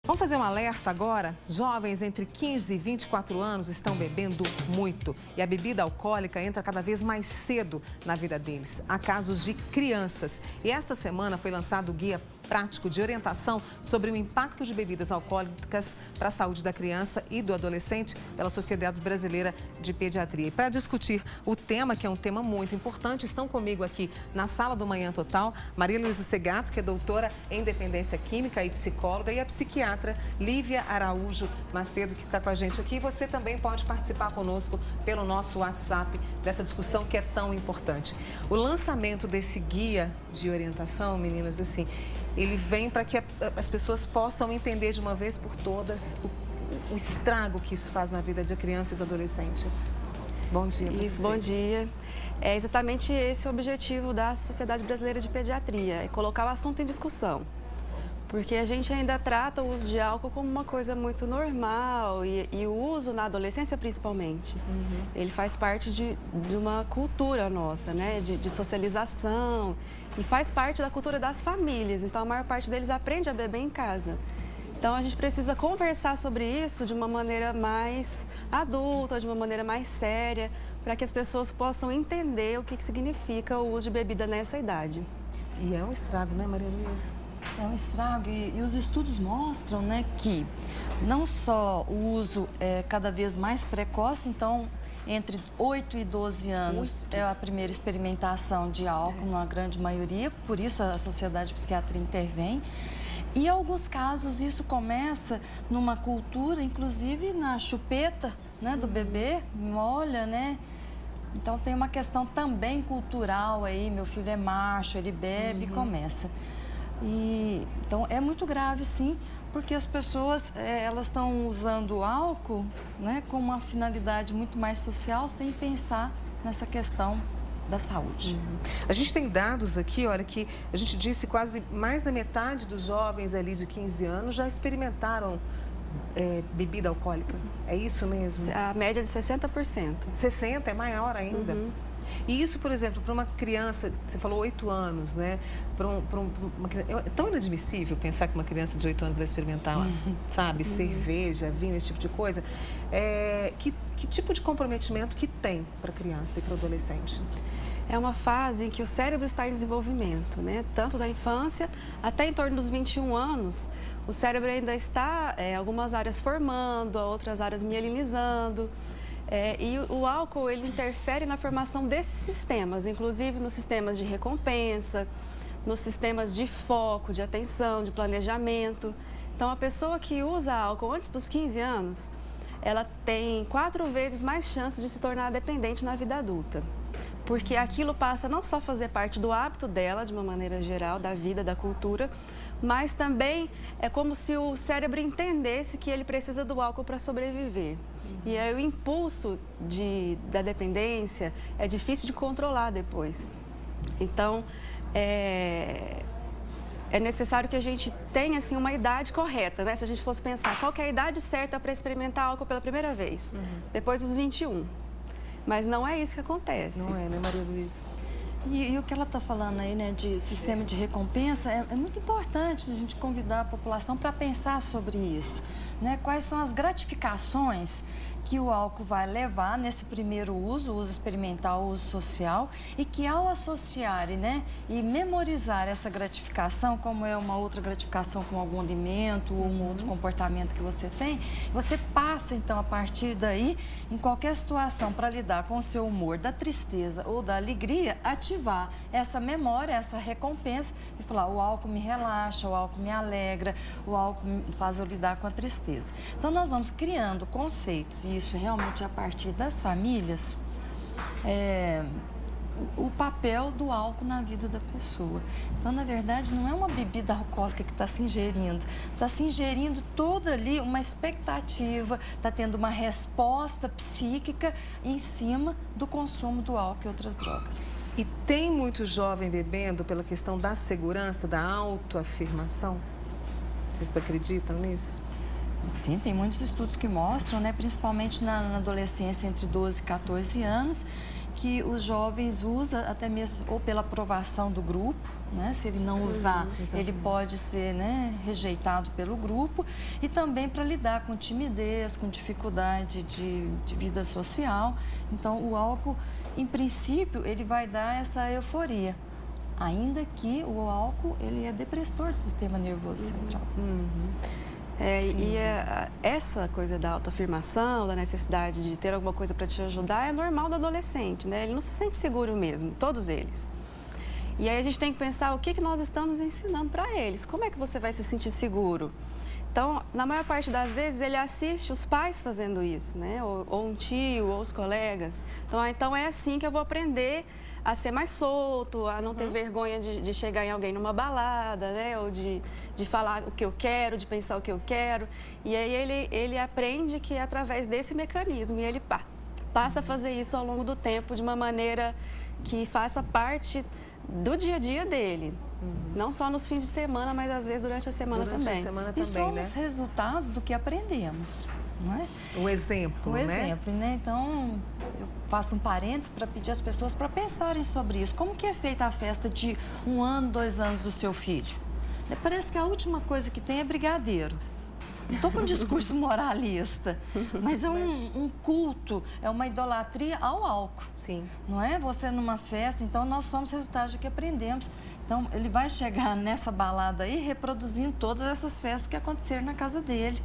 Vamos fazer um alerta agora? Jovens entre 15 e 24 anos estão bebendo muito e a bebida alcoólica entra cada vez mais cedo na vida deles. Há casos de crianças e esta semana foi lançado o guia prático de orientação sobre o impacto de bebidas alcoólicas para a saúde da criança e do adolescente pela Sociedade Brasileira de Pediatria. E para discutir o tema, que é um tema muito importante, estão comigo aqui na sala do Manhã Total Maria Luísa Segato, que é doutora em dependência química e psicóloga, e a psiquiatra Lívia Araújo Macedo, que está com a gente aqui. Você também pode participar conosco pelo nosso WhatsApp dessa discussão que é tão importante. O lançamento desse guia de orientação, meninas, assim, ele vem para que as pessoas possam entender de uma vez por todas o estrago que isso faz na vida de criança e do adolescente. Bom dia. Isso, bom dia. É exatamente esse o objetivo da Sociedade Brasileira de Pediatria, é colocar o assunto em discussão. Porque a gente ainda trata o uso de álcool como uma coisa muito normal e o uso na adolescência principalmente. Ele faz parte de uma cultura nossa, né? De socialização e faz parte da cultura das famílias. Então a maior parte deles aprende a beber em casa. Então a gente precisa conversar sobre isso de uma maneira mais adulta, de uma maneira mais séria, para que as pessoas possam entender o que significa o uso de bebida nessa idade. E é um estrago, né, Maria Luísa? É um estrago e os estudos mostram, né, que não só o uso é cada vez mais precoce, então entre 8 e 12 anos é a primeira experimentação de álcool na grande maioria, por isso a Sociedade de Psiquiatria intervém. E em alguns casos isso começa numa cultura, inclusive na chupeta, né, do bebê, molha, né? Então tem uma questão também cultural aí, meu filho é macho, ele bebe e começa. Então é muito grave, sim, porque as pessoas elas estão usando o álcool, né, com uma finalidade muito mais social, sem pensar nessa questão da saúde. A gente tem dados aqui, olha, que a gente disse quase mais da metade dos jovens ali de 15 anos já experimentaram bebida alcoólica. É isso mesmo? A média é de 60%. 60% é maior ainda? E isso, por exemplo, para uma criança, você falou 8 anos, né? É tão inadmissível pensar que uma criança de 8 anos vai experimentar, sabe, cerveja, vinho, esse tipo de coisa. Que tipo de comprometimento que tem para a criança e para o adolescente? É uma fase em que o cérebro está em desenvolvimento, né? Tanto da infância até em torno dos 21 anos, o cérebro ainda está, algumas áreas formando, outras áreas mielinizando. E o álcool, ele interfere na formação desses sistemas, inclusive nos sistemas de recompensa, nos sistemas de foco, de atenção, de planejamento. Então, a pessoa que usa álcool antes dos 15 anos, ela tem 4 vezes mais chances de se tornar dependente na vida adulta. Porque aquilo passa não só a fazer parte do hábito dela, de uma maneira geral, da vida, da cultura, mas também é como se o cérebro entendesse que ele precisa do álcool para sobreviver. E aí o impulso da dependência é difícil de controlar depois. Então, é necessário que a gente tenha assim, uma idade correta, né? Se a gente fosse pensar qual que é a idade certa para experimentar álcool pela primeira vez, depois dos 21. Mas não é isso que acontece. Não é, né, Maria Luísa? E o que ela está falando aí, né, de sistema de recompensa, é muito importante a gente convidar a população para pensar sobre isso, né? Quais são as gratificações que o álcool vai levar nesse primeiro uso, o uso experimental, o uso social, e que ao associarem, né, e memorizar essa gratificação, como é uma outra gratificação com algum alimento ou um outro comportamento que você tem, você passa, então, a partir daí, em qualquer situação para lidar com o seu humor da tristeza ou da alegria, ativar essa memória, essa recompensa e falar, o álcool me relaxa, o álcool me alegra, o álcool me faz eu lidar com a tristeza. Então, nós vamos criando conceitos, e isso realmente a partir das famílias, o papel do álcool na vida da pessoa. Então, na verdade, não é uma bebida alcoólica que está se ingerindo. Está se ingerindo toda ali uma expectativa, está tendo uma resposta psíquica em cima do consumo do álcool e outras drogas. E tem muito jovem bebendo pela questão da segurança, da autoafirmação? Vocês acreditam nisso? Sim, tem muitos estudos que mostram, né, principalmente na adolescência entre 12 e 14 anos, que os jovens usam até mesmo ou pela aprovação do grupo, né? Se ele não usar, ele pode ser, né, rejeitado pelo grupo, e também para lidar com timidez, com dificuldade de vida social. Então, o álcool, em princípio, ele vai dar essa euforia, ainda que o álcool ele é depressor do sistema nervoso central. Essa coisa da autoafirmação, da necessidade de ter alguma coisa para te ajudar, é normal do adolescente, né? Ele não se sente seguro mesmo, todos eles. E aí a gente tem que pensar o que nós estamos ensinando para eles. Como é que você vai se sentir seguro? Então, na maior parte das vezes, ele assiste os pais fazendo isso, né? Ou um tio, ou os colegas. Então é assim que eu vou aprender a ser mais solto, a não ter vergonha de chegar em alguém numa balada, né? Ou de falar o que eu quero, de pensar o que eu quero. E aí ele aprende que é através desse mecanismo. E ele passa a fazer isso ao longo do tempo de uma maneira que faça parte do dia a dia dele. Não só nos fins de semana, mas às vezes durante a semana também. E somos resultados do que aprendemos, não é? O exemplo, né? O exemplo, né? Então, eu faço um parênteses para pedir às pessoas para pensarem sobre isso. Como que é feita a festa de 1 ano, 2 anos do seu filho? Parece que a última coisa que tem é brigadeiro. Não estou com um discurso moralista, mas é um culto, é uma idolatria ao álcool. Sim. Não é? Você numa festa, então nós somos resultados do que aprendemos. Então, ele vai chegar nessa balada aí reproduzindo todas essas festas que aconteceram na casa dele.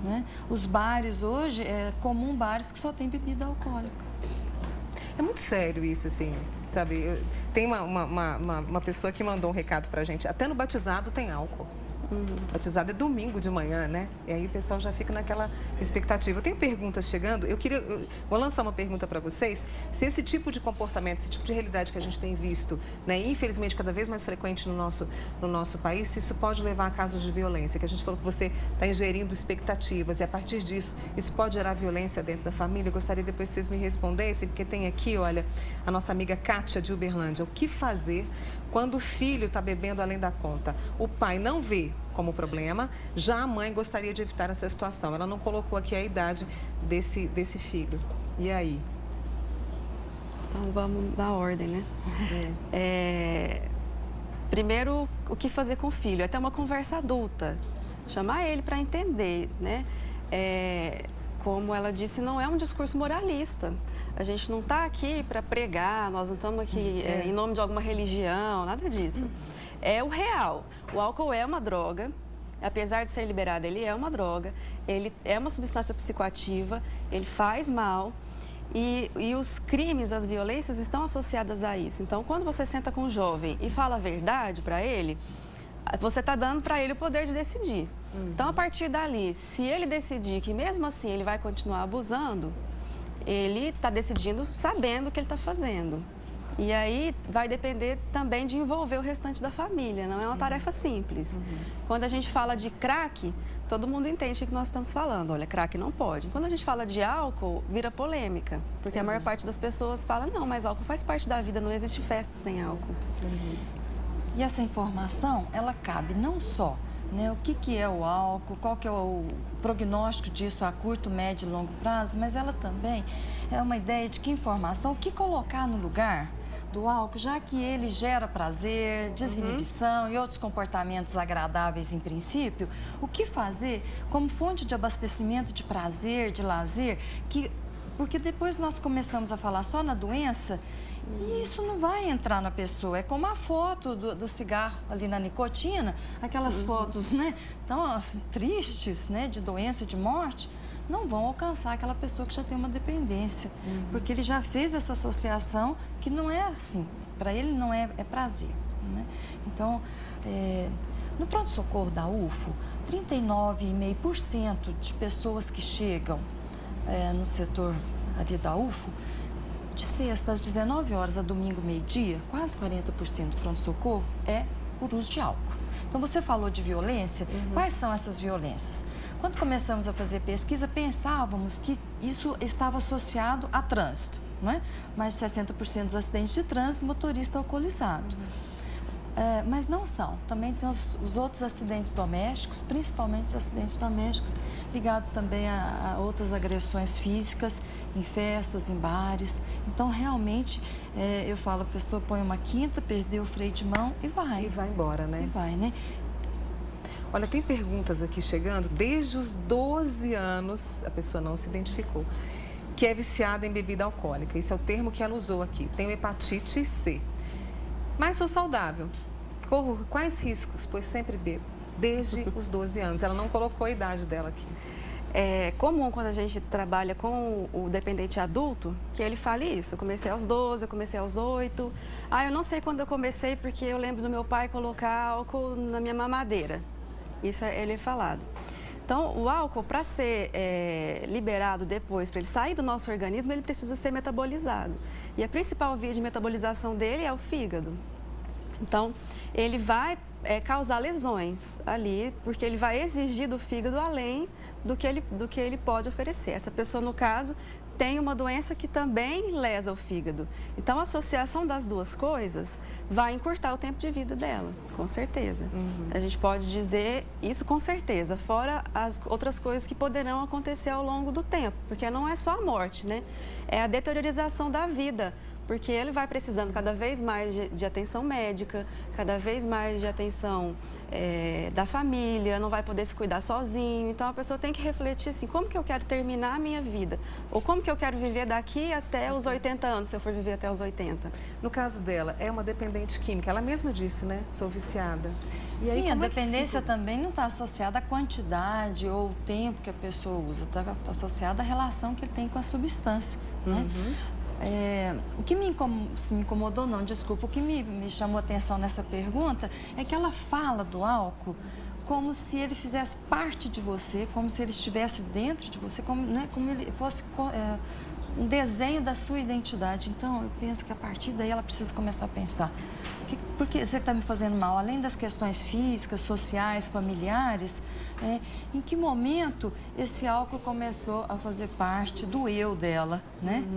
Né? Os bares hoje, é comum bares que só tem bebida alcoólica. É muito sério isso, assim, sabe? Tem uma pessoa que mandou um recado pra gente, até no batizado tem álcool. Batizado é domingo de manhã, né? E aí o pessoal já fica naquela expectativa. Eu tenho perguntas chegando. Vou lançar uma pergunta para vocês. Se esse tipo de comportamento, esse tipo de realidade que a gente tem visto, né, infelizmente cada vez mais frequente no nosso país, se isso pode levar a casos de violência, que a gente falou que você está ingerindo expectativas e a partir disso, isso pode gerar violência dentro da família. Eu gostaria depois que vocês me respondessem, porque tem aqui, olha, a nossa amiga Kátia de Uberlândia. O que fazer quando o filho está bebendo além da conta? O pai não vê como problema, já a mãe gostaria de evitar essa situação. Ela não colocou aqui a idade desse filho. E aí? Então, vamos na ordem, né? Primeiro, o que fazer com o filho? É ter uma conversa adulta. Chamar ele para entender, né? Como ela disse, não é um discurso moralista. A gente não está aqui para pregar, nós não estamos aqui em nome de alguma religião, nada disso. É o real. O álcool é uma droga, apesar de ser liberado, ele é uma droga, ele é uma substância psicoativa, ele faz mal e os crimes, as violências estão associadas a isso. Então, quando você senta com um jovem e fala a verdade para ele, você está dando para ele o poder de decidir. Então, a partir dali, se ele decidir que mesmo assim ele vai continuar abusando, ele está decidindo sabendo o que ele está fazendo. E aí vai depender também de envolver o restante da família, não é uma tarefa simples. Quando a gente fala de crack, todo mundo entende o que nós estamos falando. Olha, crack não pode. Quando a gente fala de álcool, vira polêmica, porque a maior parte das pessoas fala, não, mas álcool faz parte da vida, não existe festa sem álcool. E essa informação, ela cabe não só, né, o que é o álcool, qual que é o prognóstico disso a curto, médio e longo prazo, mas ela também é uma ideia de que informação, o que colocar no lugar do álcool, já que ele gera prazer, desinibição e outros comportamentos agradáveis em princípio, o que fazer como fonte de abastecimento de prazer, de lazer, porque depois nós começamos a falar só na doença e isso não vai entrar na pessoa. É como a foto do cigarro ali na nicotina, aquelas fotos, né, tão assim, tristes, né, de doença, de morte, não vão alcançar aquela pessoa que já tem uma dependência, porque ele já fez essa associação que não é assim, para ele não é prazer, né? Então, no pronto-socorro da UFO, 39,5% de pessoas que chegam no setor ali da UFO, de sexta às 19 horas a domingo, meio-dia, quase 40% do pronto-socorro é por uso de álcool. Então, você falou de violência. Quais são essas violências? Quando começamos a fazer pesquisa, pensávamos que isso estava associado a trânsito, não é? Mais de 60% dos acidentes de trânsito, motorista alcoolizado. Mas não são. Também tem os outros acidentes domésticos, principalmente os acidentes domésticos ligados também a outras agressões físicas, em festas, em bares. Então, realmente, eu falo, a pessoa põe uma quinta, perdeu o freio de mão e vai. E vai embora, né? E vai, né? Olha, tem perguntas aqui chegando. Desde os 12 anos, a pessoa não se identificou, que é viciada em bebida alcoólica. Esse é o termo que ela usou aqui. Tenho hepatite C. Mas sou saudável. Corro quais riscos? Pois sempre bebo. Desde os 12 anos. Ela não colocou a idade dela aqui. É comum quando a gente trabalha com o dependente adulto, que ele fale isso. Eu comecei aos 12, eu comecei aos 8. Eu não sei quando eu comecei porque eu lembro do meu pai colocar álcool na minha mamadeira. Isso ele é falado. Então, o álcool, para ser liberado depois, para ele sair do nosso organismo, ele precisa ser metabolizado. E a principal via de metabolização dele é o fígado. Então, ele vai causar lesões ali, porque ele vai exigir do fígado além do que ele pode oferecer. Essa pessoa, no caso, tem uma doença que também lesa o fígado. Então, a associação das duas coisas vai encurtar o tempo de vida dela, com certeza. A gente pode dizer isso com certeza, fora as outras coisas que poderão acontecer ao longo do tempo, porque não é só a morte, né? É a deteriorização da vida, porque ele vai precisando cada vez mais de atenção médica, cada vez mais de atenção da família, não vai poder se cuidar sozinho. Então, a pessoa tem que refletir assim, como que eu quero terminar a minha vida? Ou como que eu quero viver daqui até os 80 anos, se eu for viver até os 80? No caso dela, é uma dependente química. Ela mesma disse, né? Sou viciada. E aí, a dependência também não está associada à quantidade ou o tempo que a pessoa usa. Está associada à relação que ele tem com a substância, né? O que me incomodou, não, desculpa, o que me chamou a atenção nessa pergunta é que ela fala do álcool como se ele fizesse parte de você, como se ele estivesse dentro de você, como ele fosse um desenho da sua identidade. Então, eu penso que a partir daí ela precisa começar a pensar. Porque você está me fazendo mal, além das questões físicas, sociais, familiares, em que momento esse álcool começou a fazer parte do eu dela, né?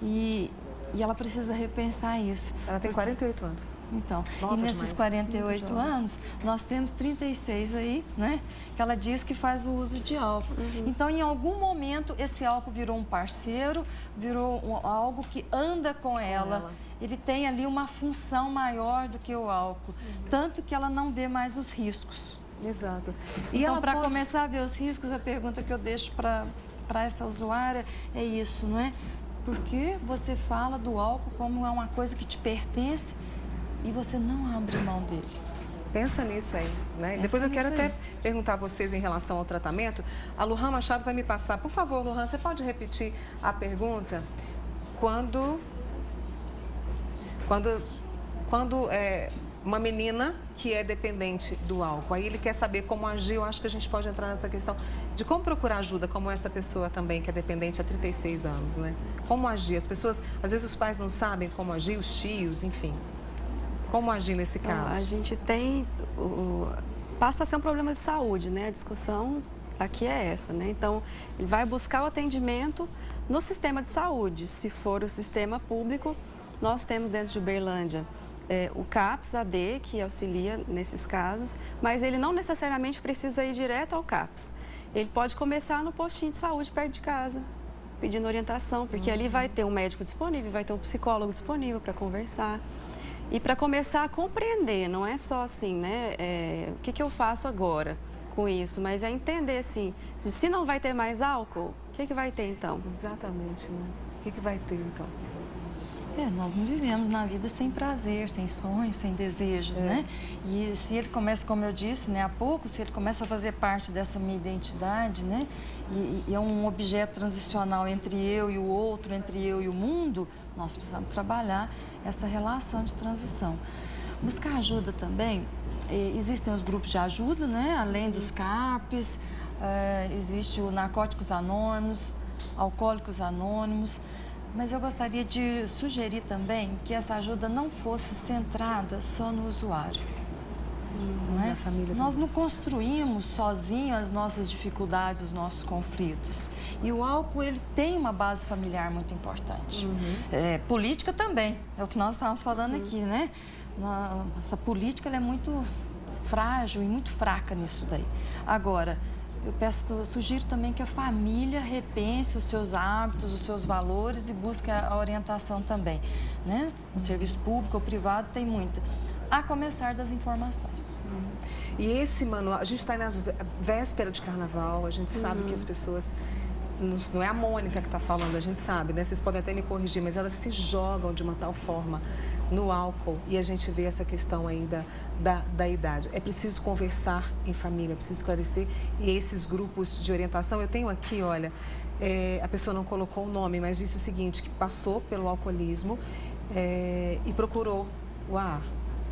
E ela precisa repensar isso. Ela tem 48 anos. Então, nova e nesses demais. 48 anos, nós temos 36 aí, né? Que ela diz que faz o uso de álcool. Então, em algum momento, esse álcool virou um parceiro, virou algo que anda com ela. Ele tem ali uma função maior do que o álcool. Tanto que ela não vê mais os riscos. Exato. E então, para começar a ver os riscos, a pergunta que eu deixo para essa usuária é isso, não é? Porque você fala do álcool como é uma coisa que te pertence e você não abre mão dele. Pensa nisso aí, né? Depois eu quero até perguntar a vocês em relação ao tratamento. A Luhan Machado vai me passar. Por favor, Luhan, você pode repetir a pergunta? Quando uma menina que é dependente do álcool, aí ele quer saber como agir, eu acho que a gente pode entrar nessa questão de como procurar ajuda, como essa pessoa também que é dependente há 36 anos, né? Como agir? As pessoas, às vezes os pais não sabem como agir, os tios, enfim. Como agir nesse caso? A gente tem, passa a ser um problema de saúde, né? A discussão aqui é essa, né? Então, ele vai buscar o atendimento no sistema de saúde. Se for o sistema público, nós temos dentro de Uberlândia o CAPS-AD, que auxilia nesses casos, mas ele não necessariamente precisa ir direto ao CAPS. Ele pode começar no postinho de saúde perto de casa, pedindo orientação, porque ali vai ter um médico disponível, vai ter um psicólogo disponível para conversar. E para começar a compreender, não é só assim, né? O que eu faço agora com isso, mas é entender, assim, se não vai ter mais álcool, o que vai ter então? Exatamente, né? O que vai ter então? Nós não vivemos na vida sem prazer, sem sonhos, sem desejos, né? E se ele começa, como eu disse, né, há pouco, se ele começa a fazer parte dessa minha identidade, né? E é um objeto transicional entre eu e o outro, entre eu e o mundo, nós precisamos trabalhar essa relação de transição. Buscar ajuda também, existem os grupos de ajuda, né? Além dos CAPs, existe o Narcóticos Anônimos, Alcoólicos Anônimos. Mas eu gostaria de sugerir também que essa ajuda não fosse centrada só no usuário. Não é? Nós não construímos sozinhos as nossas dificuldades, os nossos conflitos. E o álcool, ele tem uma base familiar muito importante. Política também, é o que nós estávamos falando aqui, né? Essa política ela é muito frágil e muito fraca nisso daí. Agora, sugiro também que a família repense os seus hábitos, os seus valores e busque a orientação também, né? No serviço público ou privado tem muita. A começar das informações. E esse manual, a gente está nas vésperas de carnaval, a gente sabe que as pessoas, não é a Mônica que está falando, a gente sabe, né? Vocês podem até me corrigir, mas elas se jogam de uma tal forma no álcool e a gente vê essa questão aí da idade. É preciso conversar em família, é preciso esclarecer. E esses grupos de orientação, eu tenho aqui, olha, a pessoa não colocou o nome, mas disse o seguinte, que passou pelo alcoolismo e procurou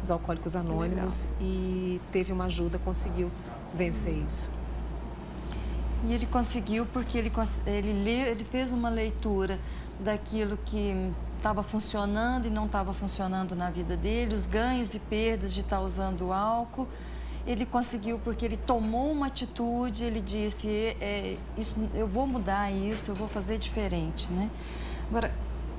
os Alcoólicos Anônimos e teve uma ajuda, conseguiu vencer isso. E ele conseguiu porque ele fez uma leitura daquilo que estava funcionando e não estava funcionando na vida dele, os ganhos e perdas de estar usando o álcool. Ele conseguiu porque ele tomou uma atitude, ele disse, eu vou mudar isso, eu vou fazer diferente, né? Agora,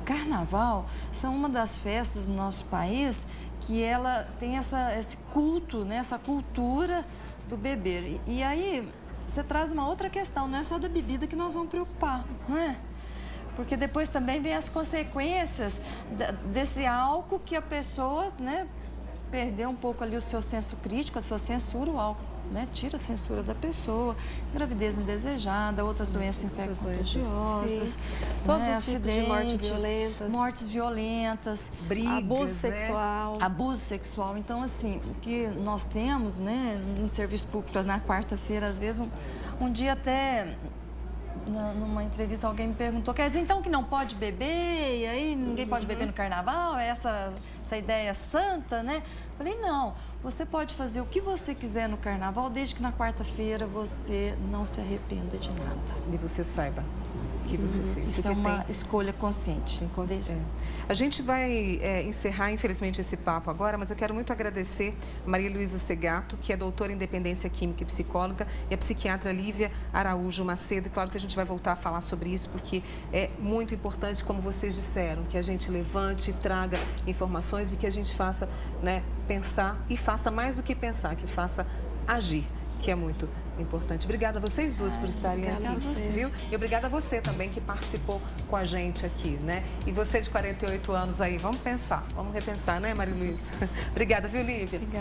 Carnaval são uma das festas do nosso país que ela tem esse culto, né? Essa cultura do beber. E aí você traz uma outra questão, não é só da bebida que nós vamos preocupar, não é? Porque depois também vem as consequências desse álcool que a pessoa, né, perdeu um pouco ali o seu senso crítico, a sua censura, o álcool, né, tira a censura da pessoa, gravidez indesejada, outras doenças infecto-contagiosas, todos né, os tipos de mortes violentas, brigas, abuso sexual. Abuso sexual. Então, assim, o que nós temos, né, no serviço público, na quarta-feira, às vezes, um dia até... Numa entrevista alguém me perguntou, quer dizer então que não pode beber, e aí ninguém pode beber no carnaval, essa ideia santa, né? Falei, não, você pode fazer o que você quiser no carnaval, desde que na quarta-feira você não se arrependa de nada. E você saiba o que você fez. Isso é uma escolha consciente. A gente vai encerrar, infelizmente, esse papo agora, mas eu quero muito agradecer a Maria Luísa Segato, que é doutora em Dependência Química e Psicóloga, e a psiquiatra Lívia Araújo Macedo. E claro que a gente vai voltar a falar sobre isso, porque é muito importante, como vocês disseram, que a gente levante, traga informações e que a gente faça, né, pensar e faça mais do que pensar, que faça agir, que é muito importante. Obrigada a vocês duas por estarem aqui, viu? E obrigada a você também que participou com a gente aqui, né? E você de 48 anos aí, vamos pensar, vamos repensar, né, Maria Luísa? Obrigada, viu, Lívia? Obrigada.